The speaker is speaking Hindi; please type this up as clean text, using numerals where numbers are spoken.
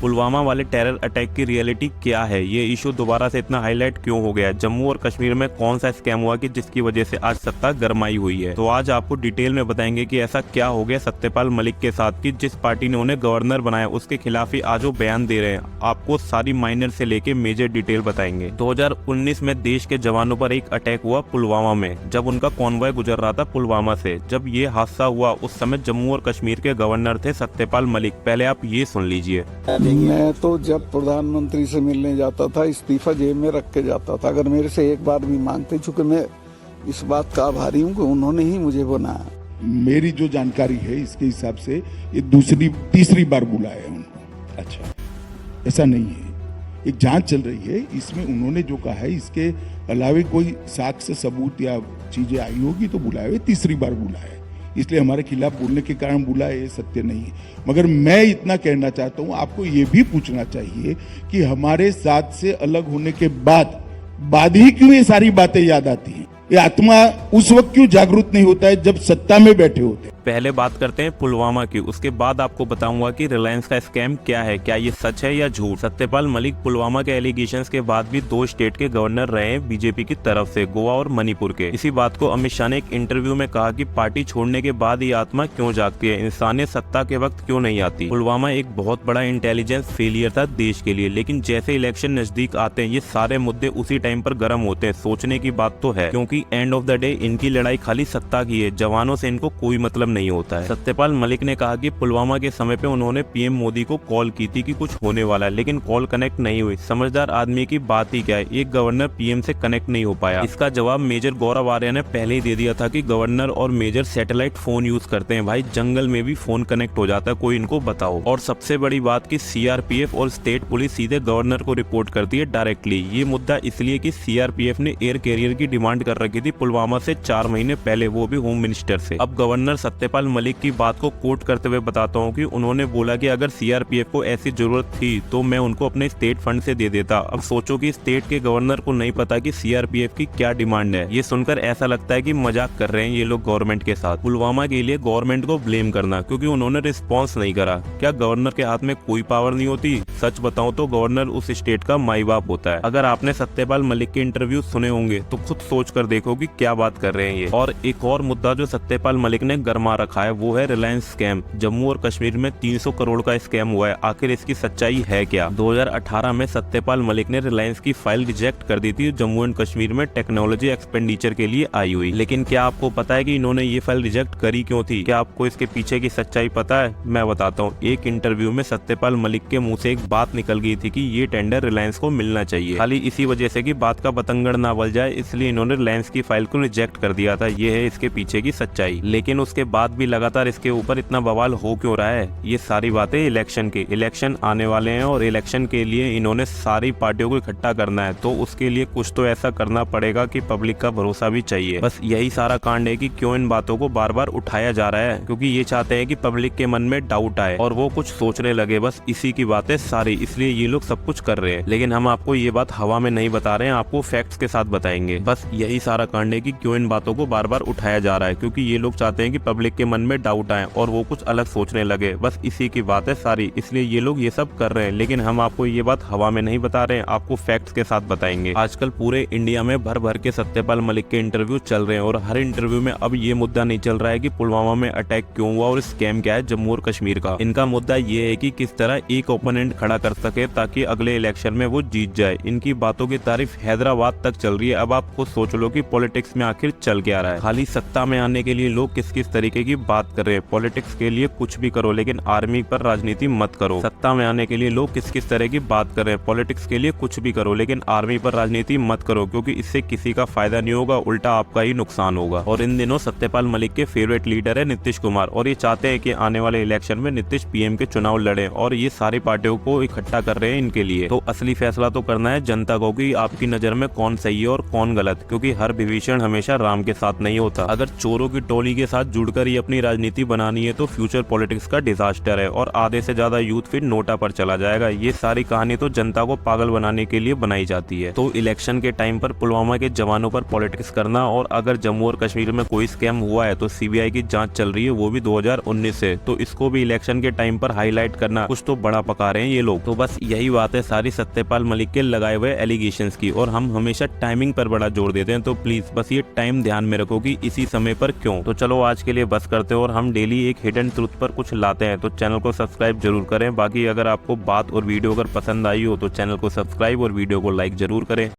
पुलवामा वाले टेरर अटैक की रियलिटी क्या है, ये इशू दोबारा से इतना हाईलाइट क्यों हो गया, जम्मू और कश्मीर में कौन सा स्कैम हुआ कि जिसकी वजह से आज सत्ता गरमाई हुई है। तो आज आपको डिटेल में बताएंगे कि ऐसा क्या हो गया सत्यपाल मलिक के साथ कि जिस पार्टी ने उन्हें गवर्नर बनाया उसके खिलाफ ही आज वो बयान दे रहे हैं। आपको सारी माइनर से लेके मेजर डिटेल बताएंगे। 2019 में देश के जवानों पर एक अटैक हुआ पुलवामा में, जब उनका कॉन्वॉय गुजर रहा था पुलवामा से। जब ये हादसा हुआ उस समय जम्मू और कश्मीर के गवर्नर थे सत्यपाल मलिक। पहले आप ये सुन लीजिए। मैं तो जब प्रधानमंत्री से मिलने जाता था इस्तीफा जेब में रख के जाता था। अगर मेरे से एक बार भी मांगते, चूंकि मैं इस बात का आभारी हूँ कि उन्होंने ही मुझे बनाया। मेरी जो जानकारी है इसके हिसाब से ये तीसरी बार बुलाया है उनको। अच्छा, ऐसा नहीं है, एक जांच चल रही है, इसमें उन्होंने जो कहा है इसके अलावे कोई साक्ष्य सबूत या चीजें आई होगी तो बुलाया है। तीसरी बार बुलाया है, इसलिए हमारे खिलाफ बोलने के कारण बुलाया, ये सत्य नहीं है। मगर मैं इतना कहना चाहता हूं, आपको ये भी पूछना चाहिए कि हमारे साथ से अलग होने के बाद ही क्यों ये सारी बातें याद आती हैं? ये आत्मा उस वक्त क्यों जागरूक नहीं होता है जब सत्ता में बैठे होते हैं? पहले बात करते हैं पुलवामा की, उसके बाद आपको बताऊंगा कि रिलायंस का स्कैम क्या है, क्या ये सच है या झूठ। सत्यपाल मलिक पुलवामा के एलिगेशंस के बाद भी 2 स्टेट के गवर्नर रहे हैं बीजेपी की तरफ से, गोवा और मणिपुर के। इसी बात को अमित शाह ने एक इंटरव्यू में कहा कि पार्टी छोड़ने के बाद ये आत्मा क्यों जागती है, इंसानियत सत्ता के वक्त क्यों नहीं आती। पुलवामा एक बहुत बड़ा इंटेलिजेंस फेलियर था देश के लिए, लेकिन जैसे इलेक्शन नजदीक आते हैं ये सारे मुद्दे उसी टाइम पर गर्म होते हैं। सोचने की बात तो है, क्योंकि एंड ऑफ द डे इनकी लड़ाई खाली सत्ता की है, जवानों से इनको कोई मतलब नहीं होता है। सत्यपाल मलिक ने कहा कि पुलवामा के समय पे उन्होंने पीएम मोदी को कॉल की थी कि कुछ होने वाला है, लेकिन कॉल कनेक्ट नहीं हुई। समझदार आदमी की बात ही क्या है, एक गवर्नर पीएम से कनेक्ट नहीं हो पाया। इसका जवाब मेजर गौरव आर्य ने पहले ही दे दिया था कि गवर्नर और मेजर सैटेलाइट फोन यूज करते हैं। भाई जंगल में भी फोन कनेक्ट हो जाता है, कोई इनको बताओ। और सबसे बड़ी बात की सीआरपीएफ और स्टेट पुलिस सीधे गवर्नर को रिपोर्ट करती है डायरेक्टली। ये मुद्दा इसलिए कि सीआरपीएफ ने एयर कैरियर की डिमांड कर रखी थी पुलवामा से 4 महीने पहले, वो भी होम मिनिस्टर से। अब गवर्नर सत्यपाल मलिक की बात को कोट करते हुए बताता हूँ कि उन्होंने बोला कि अगर सीआरपीएफ को ऐसी जरूरत थी तो मैं उनको अपने स्टेट फंड से दे देता। अब सोचो कि स्टेट के गवर्नर को नहीं पता कि सीआरपीएफ की क्या डिमांड है। ये सुनकर ऐसा लगता है कि मजाक कर रहे हैं ये लोग गवर्नमेंट के साथ। पुलवामा के लिए गवर्नमेंट को ब्लेम करना क्योंकि उन्होंने रिस्पॉन्स नहीं करा। क्या गवर्नर के हाथ में कोई पावर नहीं होती? सच बताऊं तो गवर्नर उस स्टेट का माई बाप होता है। अगर आपने सत्यपाल मलिक के इंटरव्यू सुने होंगे तो खुद सोच कर देखो कि क्या बात कर रहे हैं ये। और एक और मुद्दा जो सत्यपाल मलिक ने गरमा रखा है वो है रिलायंस स्कैम। जम्मू और कश्मीर में 300 करोड़ का स्कैम हुआ है, आखिर इसकी सच्चाई है क्या? 2018 में सत्यपाल मलिक ने रिलायंस की फाइल रिजेक्ट कर दी थी जम्मू एंड कश्मीर में टेक्नोलॉजी एक्सपेंडिचर के लिए आई हुई। लेकिन क्या आपको पता है कि इन्होंने ये फाइल रिजेक्ट करी क्यों थी? क्या आपको इसके पीछे की सच्चाई पता है? मैं बताता हूँ। एक इंटरव्यू में सत्यपाल मलिक के मुंह से एक बात निकल गई थी कि ये टेंडर रिलायंस को मिलना चाहिए। खाली इसी वजह से कि बात का बतंगड़ ना बल जाए, इसलिए इन्होंने रिलायंस की फाइल को रिजेक्ट कर दिया था। ये है इसके पीछे की सच्चाई। लेकिन उसके बाद भी लगातार इसके ऊपर इतना बवाल हो क्यों रहा है? ये सारी बातें इलेक्शन आने वाले हैं और इलेक्शन के लिए इन्होंने सारी पार्टियों को इकट्ठा करना है, तो उसके लिए कुछ तो ऐसा करना पड़ेगा कि पब्लिक का भरोसा भी चाहिए। बस यही सारा कांड है कि क्यों इन बातों को बार बार उठाया जा रहा है, क्योंकि ये चाहते हैं कि पब्लिक के मन में डाउट आए और वो कुछ सोचने लगे। बस इसी की बातें सारी, इसलिए ये लोग सब कुछ कर रहे हैं। लेकिन हम आपको ये बात हवा में नहीं बता रहे हैं, आपको फैक्ट्स के साथ बताएंगे। बस यही सारा कांड है कि क्यों इन बातों को बार बार उठाया जा रहा है, क्योंकि ये लोग चाहते हैं कि पब्लिक के मन में डाउट आए और वो कुछ अलग सोचने लगे। बस इसी की बात है सारी, इसलिए ये लोग ये सब कर रहे हैं। लेकिन हम आपको ये बात हवा में नहीं बता रहे हैं, आपको फैक्ट्स के साथ बताएंगे। आजकल पूरे इंडिया में भर भर के सत्यपाल मलिक के इंटरव्यू चल रहे हैं और हर इंटरव्यू में अब ये मुद्दा नहीं चल रहा है कि पुलवामा में अटैक क्यों हुआ और स्कैम क्या है जम्मू और कश्मीर का। इनका मुद्दा ये है कि किस तरह एक ओपोनेंट खड़ा कर सके ताकि अगले इलेक्शन में वो जीत जाए। इनकी बातों की तारीफ हैदराबाद तक चल रही है। अब आप खुद सोच लो कि पॉलिटिक्स में आखिर चल क्या रहा है। खाली सत्ता में आने के लिए लोग किस किस तरीके की बात कर रहे हैं। पॉलिटिक्स के लिए कुछ भी करो लेकिन आर्मी पर राजनीति मत करो। सत्ता में आने के लिए लोग किस किस तरह की बात कर रहे हैं। पॉलिटिक्स के लिए कुछ भी करो लेकिन आर्मी पर राजनीति मत करो, क्योंकि इससे किसी का फायदा नहीं होगा, उल्टा आपका ही नुकसान होगा। और इन दिनों सत्यपाल मलिक के फेवरेट लीडर है नीतीश कुमार और ये चाहते हैं कि आने वाले इलेक्शन में नीतीश पीएम के चुनाव लड़े और ये सारी पार्टियों को इकट्ठा कर रहे हैं इनके लिए। तो असली फैसला तो करना है जनता को कि आपकी नजर में कौन सही है और कौन गलत, क्योंकि हर हर विभीषण हमेशा राम के साथ नहीं होता। अगर चोरों की टोली के साथ जुड़कर ही अपनी राजनीति बनानी है तो फ्यूचर पॉलिटिक्स का डिजास्टर है और आधे से ज्यादा यूथ फिर नोटा पर चला जाएगा। ये सारी कहानी तो जनता को पागल बनाने के लिए बनाई जाती है। तो इलेक्शन के टाइम पर पुलवामा के जवानों पर पॉलिटिक्स करना, और अगर जम्मू और कश्मीर में कोई स्कैम हुआ है तो सीबीआई की जांच चल रही है, वो भी 2019 से, तो इसको भी इलेक्शन के टाइम पर हाईलाइट करना, कुछ तो बड़ा पका रहे हैं ये लोग। तो बस यही बात है सारी सत्यपाल मलिक के लगाए हुए एलिगेशंस की, और हम हमेशा टाइमिंग पर बड़ा जोर देते हैं, तो प्लीज बस ये टाइम ध्यान में रखो कि इसी समय पर क्यों। तो चलो आज के लिए बस करते हैं, और हम डेली एक हिडन ट्रुथ पर कुछ लाते हैं, तो चैनल को सब्सक्राइब जरूर करें। बाकी अगर आपको बात और वीडियो अगर पसंद आई हो तो चैनल को सब्सक्राइब और वीडियो को लाइक जरूर करें।